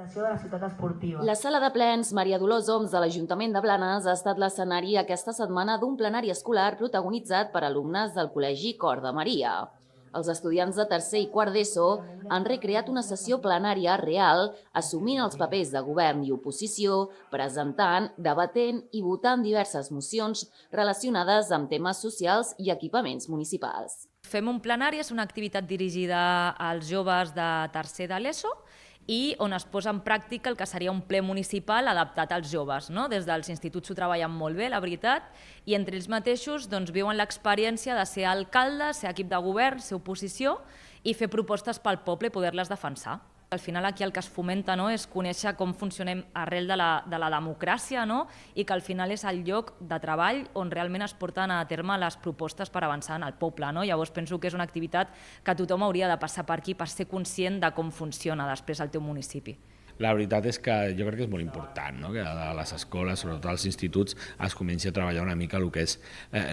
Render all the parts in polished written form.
revitalització de la ciutat esportiva. La sala de plens Maria Dolors Oms de l'Ajuntament de Blanes ha estat l'escenari aquesta setmana d'un plenari escolar protagonitzat per alumnes del Col·legi Cor de Maria. Els estudiants de tercer i quart d'ESO han recreat una sessió plenària real, assumint els papers de govern i oposició, presentant, debatent i votant diverses mocions relacionades amb temes socials i equipaments municipals. Fem un plenari, és una activitat dirigida als joves de tercer de l'ESO i on es posa en pràctica el que seria un ple municipal adaptat als joves. Des dels instituts ho treballen molt bé, la veritat, i entre ells mateixos viuen l'experiència de ser alcaldes, ser equip de govern, ser oposició i fer propostes pel poble i poder-les defensar. Al final aquí el que es fomenta és conèixer com funcionem arrel de la democràcia i que al final és el lloc de treball on realment es porten a terme les propostes per avançar en el poble. Llavors penso que és una activitat que tothom hauria de passar per aquí per ser conscient de com funciona després el teu municipi. La veritat és que jo crec que és molt important que a les escoles, sobretot als instituts, es comenci a treballar una mica el que és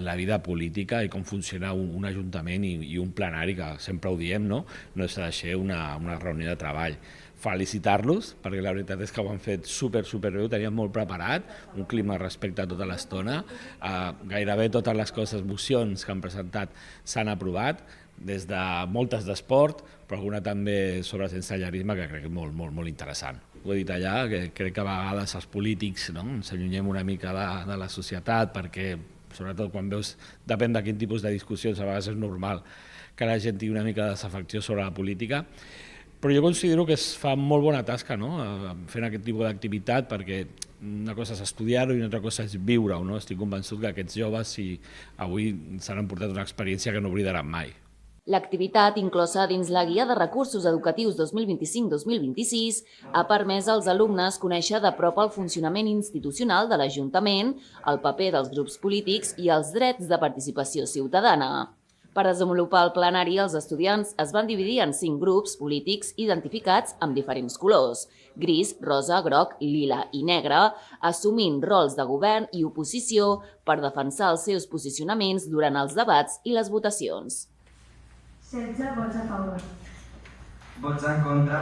la vida política i com funciona un ajuntament i un plenari, que sempre ho diem, no s'ha de ser una reunió de treball. Felicitar-los, perquè la veritat és que ho han fet superbé, ho tenien molt preparat, un clima de respecte tota l'estona, gairebé totes les mocions que han presentat s'han aprovat, des de moltes d'esport, però alguna també sobre sensellarisme, que crec que és molt interessant. Ho he dit allà, que crec que a vegades els polítics ens allunyem una mica de la societat, perquè sobretot quan veus, depèn de quin tipus de discussions, a vegades és normal que la gent tingui una mica de desafecció sobre la política, però jo considero que es fa molt bona tasca fent aquest tipus d'activitat, perquè una cosa és estudiar-ho i una altra cosa és viure-ho. Estic convençut que aquests joves avui s'han emportat una experiència que no oblidaran mai. L'activitat, inclosa dins la Guia de Recursos Educatius 2025-2026, ha permès als alumnes conèixer de prop el funcionament institucional de l'Ajuntament, el paper dels grups polítics i els drets de participació ciutadana. Per desenvolupar el plenari, els estudiants es van dividir en 5 grups polítics identificats amb diferents colors: gris, rosa, groc, lila i negre, assumint rols de govern i oposició per defensar els seus posicionaments durant els debats i les votacions. 16 vots a favor. Vots en contra.